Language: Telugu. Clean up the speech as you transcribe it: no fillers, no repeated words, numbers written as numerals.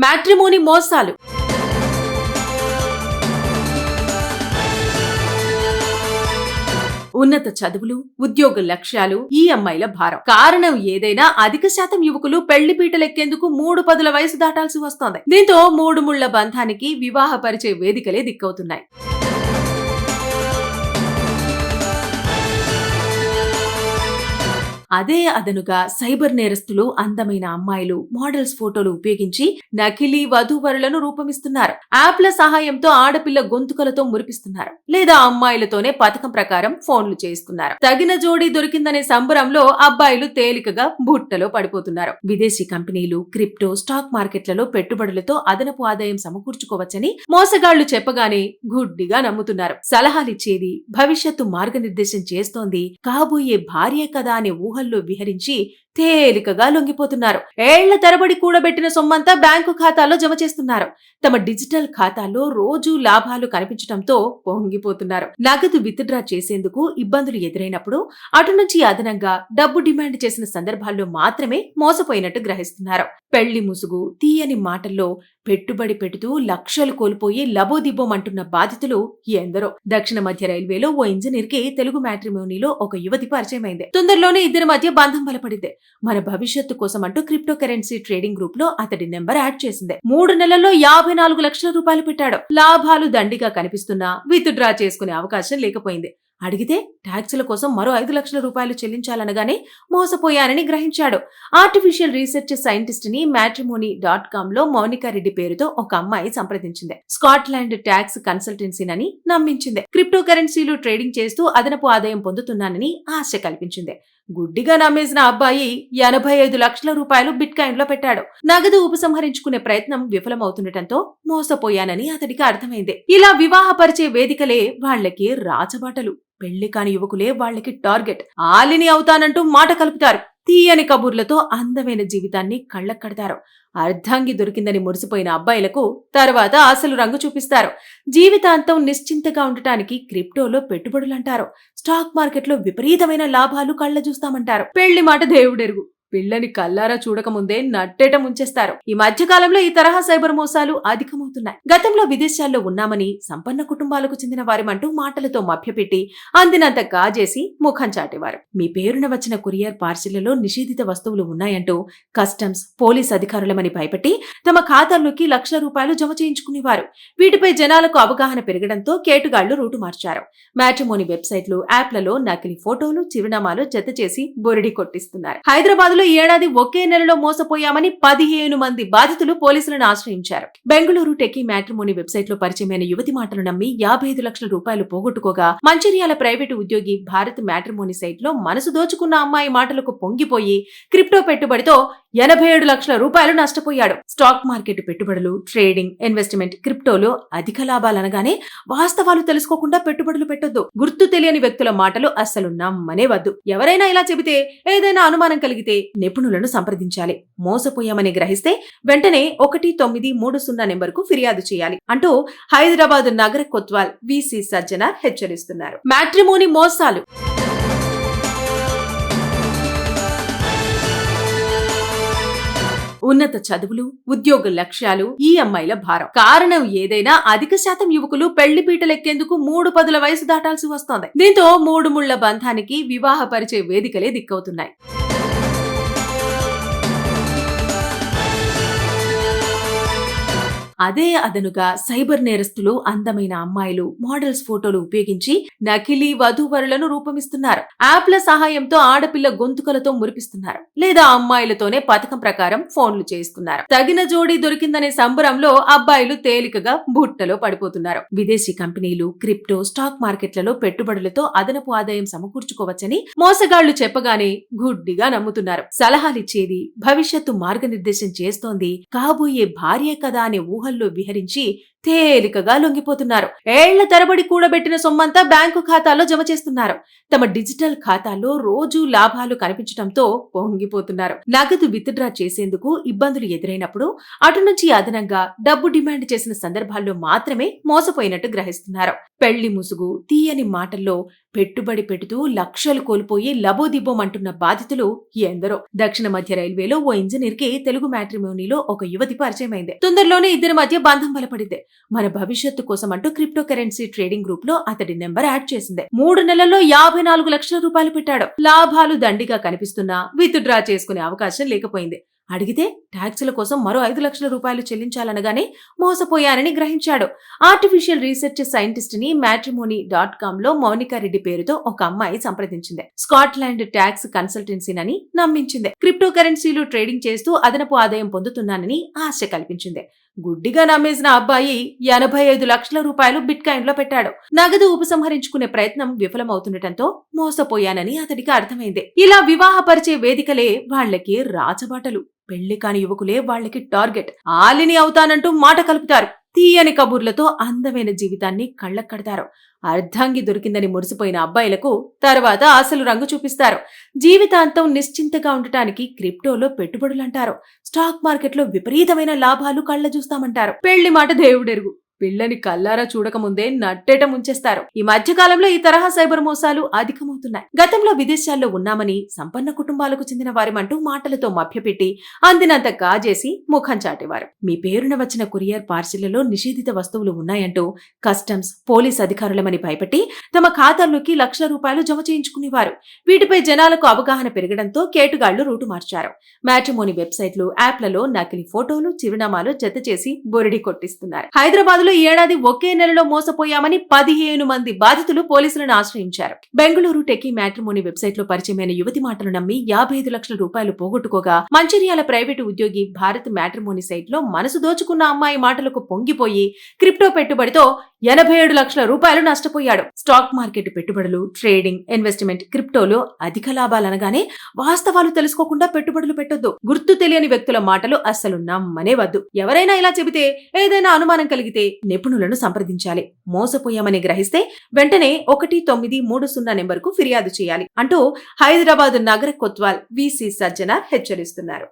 మ్యాట్రిమోనీ మోసాలు. ఉన్నత చదువులు, ఉద్యోగ లక్ష్యాలు, ఈఎంఐల భారం. కారణం ఏదైనా అధిక శాతం యువకులు పెళ్లి పీటలెక్కేందుకు 3 పదుల వయసు దాటాల్సి వస్తోంది. దీంతో 3 ముళ్ల బంధానికి వివాహపరిచే వేదికలే దిక్కవుతున్నాయి. అదే అదనుగా సైబర్ నేరస్తులు అందమైన అమ్మాయిలు, మోడల్స్ ఫోటోలు ఉపయోగించి నకిలీ వధూవరులను రూపమిస్తున్నారు. యాప్ల సహాయంతో ఆడపిల్ల గొంతుకలతో మురిపిస్తున్నారు, లేదా అమ్మాయిలతోనే పథకం ప్రకారం ఫోన్లు చేయిస్తున్నారు. తగిన జోడీ దొరికిందనే సంబరంలో అబ్బాయిలు తేలికగా బుట్టలో పడిపోతున్నారు. విదేశీ కంపెనీలు, క్రిప్టో, స్టాక్ మార్కెట్లలో పెట్టుబడులతో అదనపు ఆదాయం సమకూర్చుకోవచ్చని మోసగాళ్లు చెప్పగానే గుడ్డిగా నమ్ముతున్నారు. సలహాలిచ్చేది, భవిష్యత్తు మార్గనిర్దేశం చేస్తోంది కాబోయే భార్య కదా అనే ఊహల్లో విహరించి తేలికగా లొంగిపోతున్నారు. ఏళ్ల తరబడి కూడబెట్టిన సొమ్మంతా బ్యాంకు ఖాతాలో జమ చేస్తున్నారు. తమ డిజిటల్ ఖాతాలో రోజూ లాభాలు కనిపించడంతో పొంగిపోతున్నారు. నగదు విత్డ్రా చేసేందుకు ఇబ్బందులు ఎదురైనప్పుడు అటు నుంచి అదనంగా డబ్బు డిమాండ్ చేసిన సందర్భాల్లో మాత్రమే మోసపోయినట్టు గ్రహిస్తున్నారు. పెళ్లి ముసుగు, తీయని మాటల్లో పెట్టుబడి పెడుతూ లక్షలు కోల్పోయి లబోదిబ్బోమంటున్న బాధితులు ఎందరో. దక్షిణ మధ్య రైల్వేలో ఓ ఇంజనీర్ కి తెలుగు మ్యాట్రిమోనీలో ఒక యువతి పరిచయమైంది. తొందరలోనే ఇద్దరి మధ్య బంధం బలపడింది. మన భవిష్యత్తు కోసం అంటూ క్రిప్టో కరెన్సీ ట్రేడింగ్ గ్రూప్ లో అతడి నెంబర్ యాడ్ చేసింది. 3 నెలల్లో 54 లక్షల రూపాయలు పెట్టాడు. లాభాలు దండిగా కనిపిస్తున్నా విత్ డ్రా చేసుకునే అవకాశం లేకపోయింది. అడిగితే ట్యాక్సుల కోసం మరో 5 లక్షల రూపాయలు చెల్లించాలనగానే మోసపోయానని గ్రహించాడు. ఆర్టిఫిషియల్ రీసెర్చ్ సైంటిస్ట్ ని matrimony.com లో మౌనికా రెడ్డి పేరుతో ఒక అమ్మాయి సంప్రదించింది. స్కాట్లాండ్ ట్యాక్స్ కన్సల్టెన్సీనని నమ్మించింది. క్రిప్టో కరెన్సీలు ట్రేడింగ్ చేస్తూ అదనపు ఆదాయం పొందుతున్నానని ఆశ కల్పించింది. గుడ్డిగా నమ్మేసిన అబ్బాయి 85 లక్షల రూపాయలు బిట్కాయిన్ లో పెట్టాడు. నగదు ఉపసంహరించుకునే ప్రయత్నం విఫలమవుతుండటంతో మోసపోయానని అతడికి అర్థమైంది. ఇలా వివాహపరిచే వేదికలే వాళ్లకి రాచబాటలు. పెళ్లి కాని యువకులే వాళ్లకి టార్గెట్. ఆలిని అవుతానంటూ మాట కలుపుతారు. తీయని కబుర్లతో అందమైన జీవితాన్ని కళ్లక్కడతారు. అర్ధాంగి దొరికిందని మురిసిపోయిన అబ్బాయిలకు తర్వాత అసలు రంగు చూపిస్తారు. జీవితాంతం నిశ్చింతగా ఉండటానికి క్రిప్టోలో పెట్టుబడులంటారు. స్టాక్ మార్కెట్లో విపరీతమైన లాభాలు కళ్ల చూస్తామంటారు. పెళ్లి మాట దేవుడెరుగు. పిల్లని కల్లారా చూడకముందే నట్టేట ముంచేస్తారు. ఈ మధ్యకాలంలో ఈ తరహా సైబర్ మోసాలు అధికమవుతున్నాయి. గతంలో విదేశాల్లో ఉన్నామని సంపన్న కుటుంబాలకు చెందిన వారిమంటూ మాటలతో మభ్యపెట్టి అందినంత కాజేసి ముఖం చాటేవారు. మీ పేరున వచ్చిన కొరియర్ పార్సిళ్లలో నిషేధిత వస్తువులు ఉన్నాయంటూ కస్టమ్స్, పోలీస్ అధికారులమని భయపెట్టి తమ ఖాతాల్లోకి లక్షల రూపాయలు జమ చేయించుకునేవారు. వీటిపై జనాలకు అవగాహన పెరగడంతో కేటుగాళ్లు రూటు మార్చారు. మ్యాట్రిమోనీ వెబ్సైట్లు, యాప్లలో నకిలీ ఫోటోలు, చిరునామాలు జత చేసి బొరిడి కొట్టిస్తున్నారు. హైదరాబాద్ ఈ ఏడాది ఒకే నెలలో మోసపోయామని 15 మంది బాధితులు పోలీసులను ఆశ్రయించారు. బెంగళూరు టెకీ మ్యాట్రిమోనీ వెబ్సైట్ లో పరిచయమైన యువతి మాటలు నమ్మి 55 లక్షల రూపాయలు పోగొట్టుకోగా, మంచిర్యాల ప్రైవేటు ఉద్యోగి భారత్ మ్యాట్రిమోనీ సైట్ లో మనసు దోచుకున్న అమ్మాయి మాటలకు పొంగిపోయి క్రిప్టో పెట్టుబడితో 87 లక్షల రూపాయలు నష్టపోయాడు. స్టాక్ మార్కెట్ పెట్టుబడులు, ట్రేడింగ్, ఇన్వెస్ట్మెంట్, క్రిప్టోలో అధిక లాభాలనగానే వాస్తవాలు తెలుసుకోకుండా పెట్టుబడులు పెట్టొద్దు. గుర్తు తెలియని వ్యక్తుల మాటలు అస్సలు నమ్మనే వద్దు. ఎవరైనా ఇలా చెబితే, ఏదైనా అనుమానం కలిగితే నిపుణులను సంప్రదించాలి. మోసపోయామని గ్రహిస్తే వెంటనే 1930 నెంబర్కు ఫిర్యాదు చేయాలి అంటూ హైదరాబాద్ నగర కొత్వాల్ విసి సజ్జనార్ హెచ్చరిస్తున్నారు. మ్యాట్రిమోనీ మోసాలు. ఉన్నత చదువులు, ఉద్యోగ లక్ష్యాలు, ఈఎంఐల భారం. కారణం ఏదైనా అధిక శాతం యువకులు పెళ్లి పీటలెక్కేందుకు 3 పదుల వయసు దాటాల్సి వస్తోంది. దీంతో 3 ముళ్ల బంధానికి వివాహపరిచే వేదికలే దిక్కవుతున్నాయి. అదే అదనుగా సైబర్ నేరస్తులు అందమైన అమ్మాయిలు, మోడల్స్ ఫోటోలు ఉపయోగించి నకిలీ వధూవరులను రూపమిస్తున్నారు. యాప్ల సహాయంతో ఆడపిల్ల గొంతుకలతో మురిపిస్తున్నారు, లేదా అమ్మాయిలతోనే పథకం ప్రకారం ఫోన్లు చేయిస్తున్నారు. తగిన జోడీ దొరికిందనే సంబరంలో అబ్బాయిలు తేలికగా బుట్టలో పడిపోతున్నారు. విదేశీ కంపెనీలు, క్రిప్టో, స్టాక్ మార్కెట్లలో పెట్టుబడులతో అదనపు ఆదాయం సమకూర్చుకోవచ్చని మోసగాళ్లు చెప్పగానే గుడ్డిగా నమ్ముతున్నారు. సలహాలిచ్చేది, భవిష్యత్తు మార్గనిర్దేశం చేస్తోంది కాబోయే భార్య కదా అనే ఊహల్లో విహరించి తేలికగా లొంగిపోతున్నారు. ఏళ్ల తరబడి కూడబెట్టిన సొమ్మంతా బ్యాంకు ఖాతాలో జమ చేస్తున్నారు. తమ డిజిటల్ ఖాతాలో రోజూ లాభాలు కనిపించడంతో పొంగిపోతున్నారు. నగదు విత్డ్రా చేసేందుకు ఇబ్బందులు ఎదురైనప్పుడు అటు నుంచి అదనంగా డబ్బు డిమాండ్ చేసిన సందర్భాల్లో మాత్రమే మోసపోయినట్టు గ్రహిస్తున్నారు. పెళ్లి ముసుగు, తీయని మాటల్లో పెట్టుబడి పెడుతూ లక్షలు కోల్పోయి లబోదిబ్బోమంటున్న బాధితులు ఎందరో. దక్షిణ మధ్య రైల్వేలో ఓ ఇంజనీర్ కి తెలుగు మ్యాట్రిమోనీలో ఒక యువతి పరిచయమైంది. తొందరలోనే ఇద్దరి మధ్య బంధం బలపడింది. మన భవిష్యత్తు కోసం అంటూ క్రిప్టో కరెన్సీ ట్రేడింగ్ గ్రూప్ లో అతడి నెంబర్ యాడ్ చేసింది. 3 నెలల్లో 54 లక్షల రూపాయలు పెట్టాడు. లాభాలు దండిగా కనిపిస్తున్నా విత్ డ్రా చేసుకునే అవకాశం లేకపోయింది. అడిగితే ట్యాక్సుల కోసం మరో 5 లక్షల రూపాయలు చెల్లించాలనగానే మోసపోయానని గ్రహించాడు. ఆర్టిఫిషియల్ రీసెర్చ్ సైంటిస్ట్ ని matrimony.com లో మౌనికా రెడ్డి పేరుతో ఒక అమ్మాయి సంప్రదించింది. స్కాట్లాండ్ ట్యాక్స్ కన్సల్టెన్సీనని నమ్మించింది. క్రిప్టో కరెన్సీలు ట్రేడింగ్ చేస్తూ అదనపు ఆదాయం పొందుతున్నానని ఆశ కల్పించింది. గుడ్డిగా నమ్మేసిన అబ్బాయి 85 లక్షల రూపాయలు బిట్కాయిన్ లో పెట్టాడు. నగదు ఉపసంహరించుకునే ప్రయత్నం విఫలమవుతుండటంతో మోసపోయానని అతడికి అర్థమైంది. ఇలా వివాహపరిచే వేదికలే వాళ్లకి రాచబాటలు. పెళ్లి కాని యువకులే వాళ్లకి టార్గెట్. ఆలిని అవుతానంటూ మాట కలుపుతారు. తీయని కబుర్లతో అందమైన జీవితాన్ని కళ్లకడతారు. అర్ధాంగి దొరికిందని మురిసిపోయిన అబ్బాయిలకు తర్వాత అసలు రంగు చూపిస్తారు. జీవితాంతం నిశ్చింతగా ఉండటానికి క్రిప్టోలో పెట్టుబడులంటారు. స్టాక్ మార్కెట్లో విపరీతమైన లాభాలు కళ్ల చూస్తామంటారు. పెళ్లి మాట దేవుడెరుగు. పిల్లని కల్లారా చూడకముందే నట్టేట ముంచేస్తారు. ఈ మధ్యకాలంలో ఈ తరహా సైబర్ మోసాలు అధికమవుతున్నాయి. గతంలో విదేశాల్లో ఉన్నామని సంపన్న కుటుంబాలకు చెందిన వారిమంటూ మాటలతో మభ్యపెట్టి అందినంత కాజేసి ముఖం చాటేవారు. మీ పేరున వచ్చిన కొరియర్ పార్సిళ్లలో నిషేధిత వస్తువులు ఉన్నాయంటూ కస్టమ్స్, పోలీస్ అధికారులమని భయపెట్టి తమ ఖాతాల్లోకి లక్షల రూపాయలు జమ చేయించుకునేవారు. వీటిపై జనాలకు అవగాహన పెరగడంతో కేటుగాళ్లు రూటు మార్చారు. మ్యాట్రిమోనీ వెబ్సైట్లు, యాప్లలో నకిలీ ఫోటోలు, చిరునామాలు జత చేసి బొరిడి కొట్టిస్తున్నారు. హైదరాబాద్ ఈ ఏడాది ఒకే నెలలో మోసపోయామని 15 మంది బాధితులు పోలీసులను ఆశ్రయించారు. బెంగళూరు టెకీ మ్యాట్రిమోనీ వెబ్సైట్ లో పరిచయమైన యువతి మాటలు నమ్మి 55 లక్షల రూపాయలు పోగొట్టుకోగా, మంచిర్యాల ప్రైవేటు ఉద్యోగి భారత్ మ్యాట్రిమోనీ సైట్ లో మనసు దోచుకున్న అమ్మాయి మాటలకు పొంగిపోయి క్రిప్టో పెట్టుబడితో 87 లక్షల రూపాయలు నష్టపోయాడు. స్టాక్ మార్కెట్ పెట్టుబడులు, ట్రేడింగ్, ఇన్వెస్ట్మెంట్, క్రిప్టోలో అధిక లాభాలనగానే వాస్తవాలు తెలుసుకోకుండా పెట్టుబడులు పెట్టొద్దు. గుర్తు తెలియని వ్యక్తుల మాటలు అస్సలు నమ్మనే వద్దు. ఎవరైనా ఇలా చెబితే, ఏదైనా అనుమానం కలిగితే నిపుణులను సంప్రదించాలి. మోసపోయామని గ్రహిస్తే వెంటనే 1930 నెంబర్కు ఫిర్యాదు చేయాలి అంటూ హైదరాబాద్ నగర కొత్వాల్ వీసీ సజ్జనార్ హెచ్చరిస్తున్నారు.